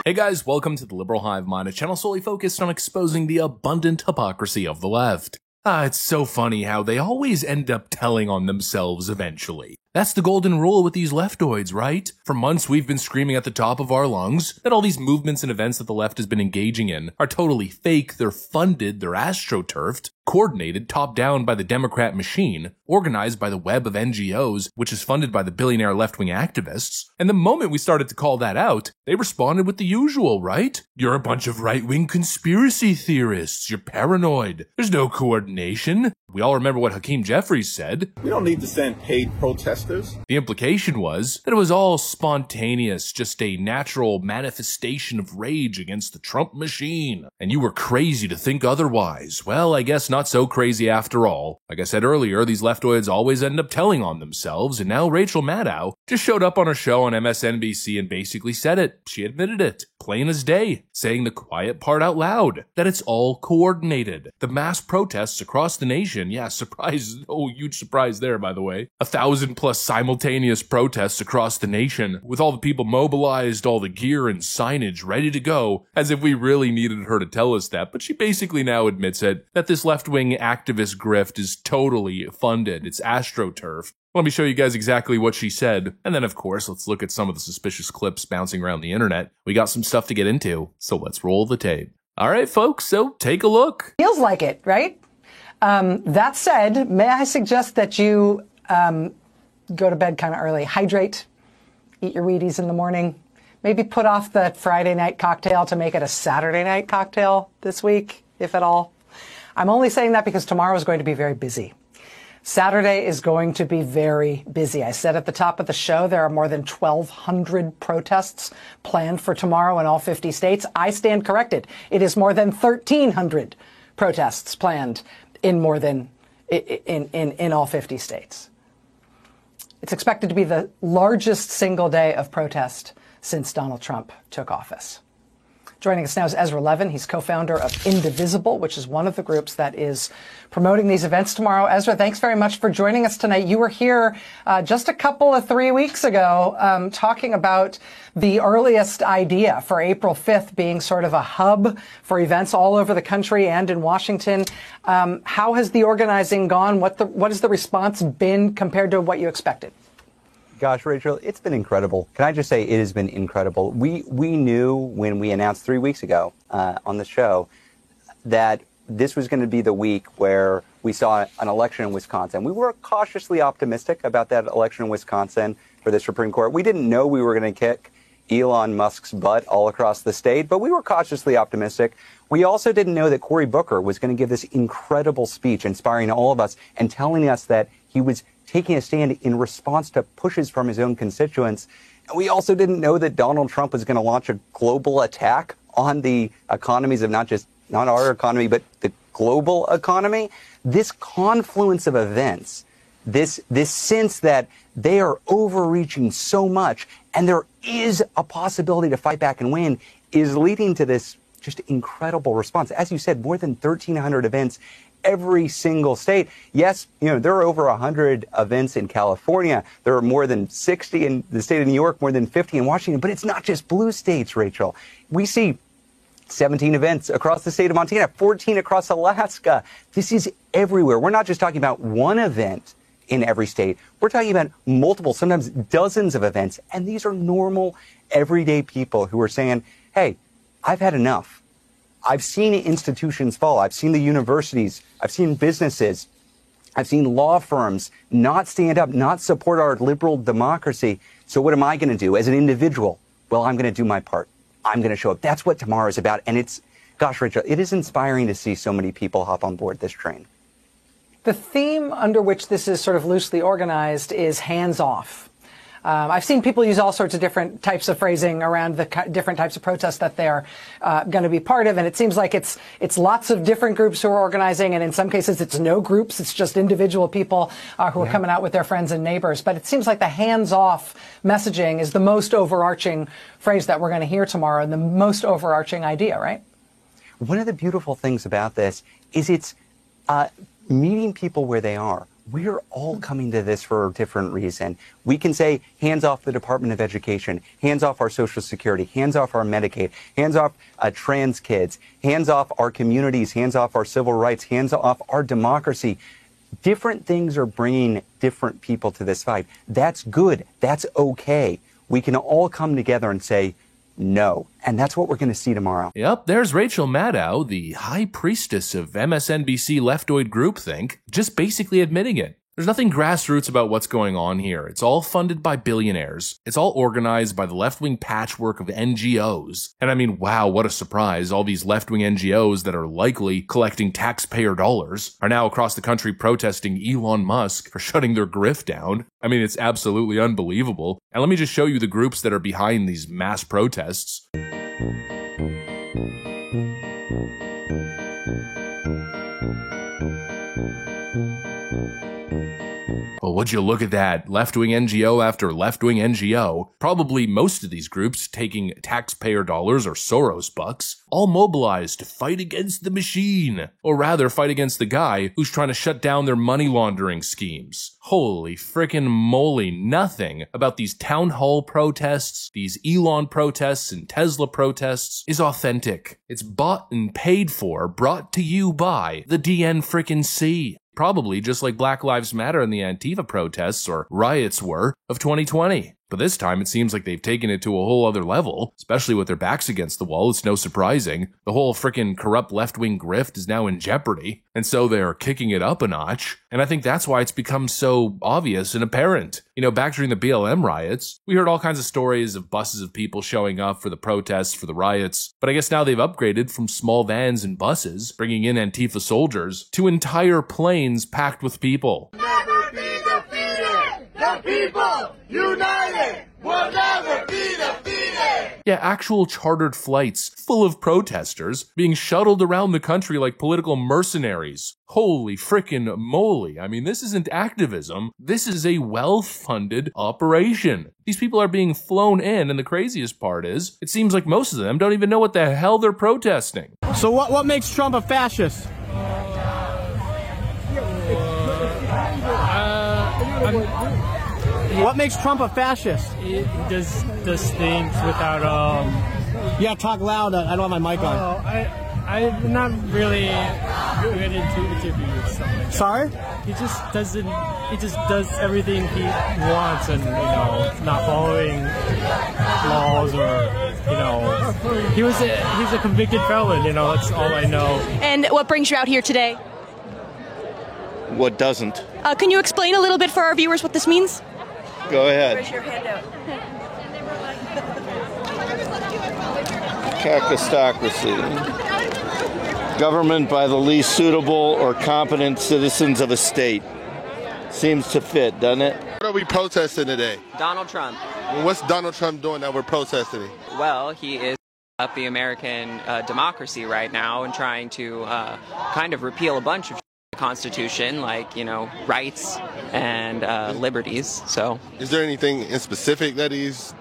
Hey guys, welcome to the Liberal Hive Mind, a channel solely focused on exposing the abundant hypocrisy of the left. It's so funny how they always end up telling on themselves eventually. That's the golden rule with these leftoids, right? For months we've been screaming at the top of our lungs that all these movements and events that the left has been engaging in are totally fake, they're funded, they're astroturfed, coordinated top-down by the Democrat machine, organized by the web of NGOs, which is funded by the billionaire left-wing activists. And the moment we started to call that out, they responded with the usual, right? You're a bunch of right-wing conspiracy theorists, you're paranoid, there's no coordination. We all remember what Hakeem Jeffries said. We don't need to send paid protesters. The implication was that it was all spontaneous, just a natural manifestation of rage against the Trump machine. And you were crazy to think otherwise. Well, I guess not so crazy after all. Like I said earlier, these leftoids always end up telling on themselves, and now Rachel Maddow just showed up on her show on MSNBC and basically said it. She admitted it, plain as day, saying the quiet part out loud, that it's all coordinated. The mass protests across the nation, yeah, surprise, oh, huge surprise there, by the way. 1,000+ simultaneous protests across the nation, with all the people mobilized, all the gear and signage ready to go, as if we really needed her to tell us that, but she basically now admits it, that this left-wing activist grift is totally funded, it's astroturf. Let me show you guys exactly what she said, and then of course, let's look at some of the suspicious clips bouncing around the internet. We got some stuff to get into, so let's roll the tape. Alright folks, so take a look. Feels like it, right? That said, may I suggest that you go to bed kind of early, hydrate, eat your Wheaties in the morning, maybe put off the Friday night cocktail to make it a Saturday night cocktail this week, if at all. I'm only saying that because tomorrow is going to be very busy. Saturday is going to be very busy. I said at the top of the show there are more than 1,200 protests planned for tomorrow in all 50 states. I stand corrected. It is more than 1,300 protests planned in more than in all 50 states. It's expected to be the largest single day of protest since Donald Trump took office. Joining us now is Ezra Levin. He's co-founder of Indivisible, which is one of the groups that is promoting these events tomorrow. Ezra, thanks very much for joining us tonight. You were here just a couple of 3 weeks ago talking about the earliest idea for April 5th being sort of a hub for events all over the country and in Washington. How has the organizing gone? What has the response been compared to what you expected? Gosh, Rachel, it's been incredible. Can I just say it has been incredible? We knew when we announced 3 weeks ago on the show that this was going to be the week where we saw an election in Wisconsin. We were cautiously optimistic about that election in Wisconsin for the Supreme Court. We didn't know we were going to kick Elon Musk's butt all across the state, but we were cautiously optimistic. We also didn't know that Cory Booker was going to give this incredible speech inspiring all of us and telling us that he was taking a stand in response to pushes from his own constituents. And we also didn't know that Donald Trump was going to launch a global attack on the economies of not our economy, but the global economy. This confluence of events, this sense that they are overreaching so much and there is a possibility to fight back and win is leading to this just incredible response. As you said, more than 1,300 events every single state. Yes, there are over 100 events in California. There are more than 60 in the state of New York, more than 50 in Washington. But it's not just blue states, Rachel. We see 17 events across the state of Montana, 14 across Alaska. This is everywhere. We're not just talking about one event in every state. We're talking about multiple, sometimes dozens of events. And these are normal, everyday people who are saying, hey, I've had enough. I've seen institutions fall. I've seen the universities. I've seen businesses. I've seen law firms not stand up, not support our liberal democracy. So what am I going to do as an individual? Well, I'm going to do my part. I'm going to show up. That's what tomorrow is about. And gosh, Rachel, it is inspiring to see so many people hop on board this train. The theme under which this is sort of loosely organized is hands off. I've seen people use all sorts of different types of phrasing around the different types of protests that they're going to be part of, and it seems like it's lots of different groups who are organizing, and in some cases it's no groups, it's just individual people who are coming out with their friends and neighbors. But it seems like the hands-off messaging is the most overarching phrase that we're going to hear tomorrow, and the most overarching idea, right? One of the beautiful things about this is it's meeting people where they are. we're all coming to this for a different reason. We can say, hands off the Department of Education, hands off our Social Security, hands off our Medicaid, hands off trans kids, hands off our communities, hands off our civil rights, hands off our democracy. Different things are bringing different people to this fight. That's good. That's okay. We can all come together and say no. And that's what we're going to see tomorrow. Yep, there's Rachel Maddow, the high priestess of MSNBC leftoid groupthink, just basically admitting it. There's nothing grassroots about what's going on here. It's all funded by billionaires. It's all organized by the left-wing patchwork of NGOs. And I mean, wow, what a surprise. All these left-wing NGOs that are likely collecting taxpayer dollars are now across the country protesting Elon Musk for shutting their grift down. I mean, it's absolutely unbelievable. And let me just show you the groups that are behind these mass protests. Well, would you look at that? Left-wing NGO after left-wing NGO. Probably most of these groups taking taxpayer dollars or Soros bucks, all mobilized to fight against the machine. Or rather, fight against the guy who's trying to shut down their money laundering schemes. Holy frickin' moly, nothing about these town hall protests, these Elon protests and Tesla protests is authentic. It's bought and paid for, brought to you by the DN frickin' C. Probably just like Black Lives Matter and the Antifa protests or riots were of 2020. But this time it seems like they've taken it to a whole other level, especially with their backs against the wall. It's no surprising. The whole frickin' corrupt left-wing grift is now in jeopardy. And so they're kicking it up a notch. And I think that's why it's become so obvious and apparent. You know, back during the BLM riots, we heard all kinds of stories of buses of people showing up for the protests, for the riots. But I guess now they've upgraded from small vans and buses, bringing in Antifa soldiers, to entire planes packed with people. Never be defeated! The people united will never be defeated! Yeah, actual chartered flights full of protesters being shuttled around the country like political mercenaries. Holy frickin' moly. I mean, this isn't activism. This is a well-funded operation. These people are being flown in, and the craziest part is, it seems like most of them don't even know what the hell they're protesting. So what makes Trump a fascist? What makes Trump a fascist? He does things without Yeah, talk loud. I don't have my mic on. I'm not really good into interviews. Sorry? He just doesn't. He just does everything he wants, and not following laws or he's a convicted felon. That's all I know. And what brings you out here today? What doesn't? Can you explain a little bit for our viewers what this means? Go ahead. Raise your hand out. Cactocracy. Government by the least suitable or competent citizens of a state. Seems to fit, doesn't it? What are we protesting today? Donald Trump. What's Donald Trump doing that we're protesting? Well, he is up the American democracy right now and trying to kind of repeal a bunch of the Constitution, like, rights and liberties. So, is there anything in specific that he's...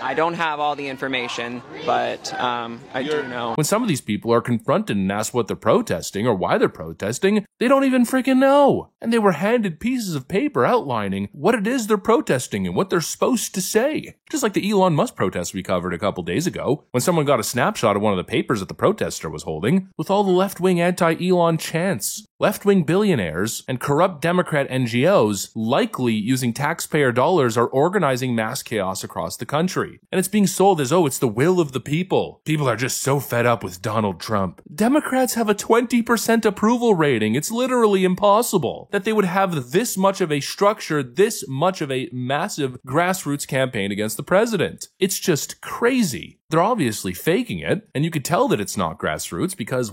I don't have all the information, but I do know. When some of these people are confronted and asked what they're protesting or why they're protesting, they don't even freaking know. And they were handed pieces of paper outlining what it is they're protesting and what they're supposed to say. Just like the Elon Musk protest we covered a couple days ago, when someone got a snapshot of one of the papers that the protester was holding, with all the left-wing anti-Elon chants. Left-wing billionaires and corrupt Democrat NGOs, likely using taxpayer dollars, are organizing mass chaos across the country. And it's being sold as, it's the will of the people. People are just so fed up with Donald Trump. Democrats have a 20% approval rating. It's literally impossible that they would have this much of a structure, this much of a massive grassroots campaign against the president. It's just crazy. They're obviously faking it, and you could tell that it's not grassroots because,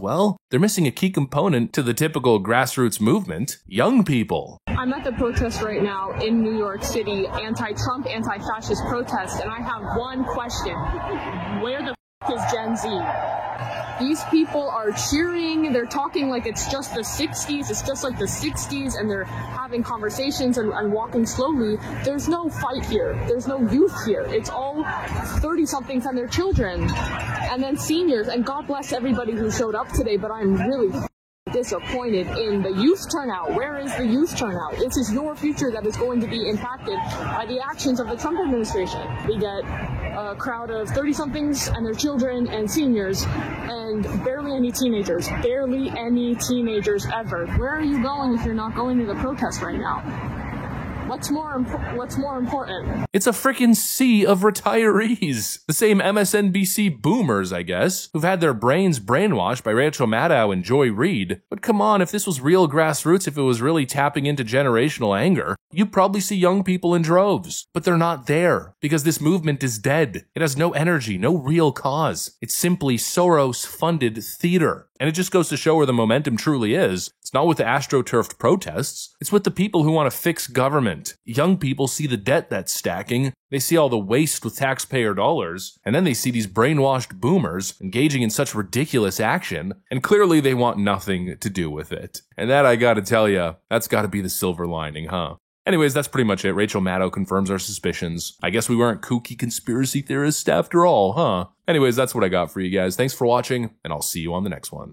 they're missing a key component to the typical grassroots movement: young people. I'm at the protest right now in New York City, anti-Trump, anti-fascist protest, and I have one question. Where the is Gen Z? These people are cheering, they're talking like it's just the 60s, it's just like the 60s, and they're having conversations and walking slowly. There's no fight here. There's no youth here. It's all 30-somethings and their children, and then seniors, and God bless everybody who showed up today, but I'm really disappointed in the youth turnout. Where is the youth turnout? This is your future that is going to be impacted by the actions of the Trump administration. We get a crowd of 30-somethings and their children and seniors, and barely any teenagers. Barely any teenagers ever. Where are you going if you're not going to the protest right now? What's more important? It's a frickin' sea of retirees. The same MSNBC boomers, I guess, who've had their brains brainwashed by Rachel Maddow and Joy Reid. But come on, if this was real grassroots, if it was really tapping into generational anger, you'd probably see young people in droves. But they're not there, because this movement is dead. It has no energy, no real cause. It's simply Soros-funded theater. And it just goes to show where the momentum truly is. It's not with the astroturfed protests. It's with the people who want to fix government. Young people see the debt that's stacking. They see all the waste with taxpayer dollars. And then they see these brainwashed boomers engaging in such ridiculous action. And clearly they want nothing to do with it. And that, I gotta tell ya, that's gotta be the silver lining, huh? Anyways, that's pretty much it. Rachel Maddow confirms our suspicions. I guess we weren't kooky conspiracy theorists after all, huh? Anyways, that's what I got for you guys. Thanks for watching, and I'll see you on the next one.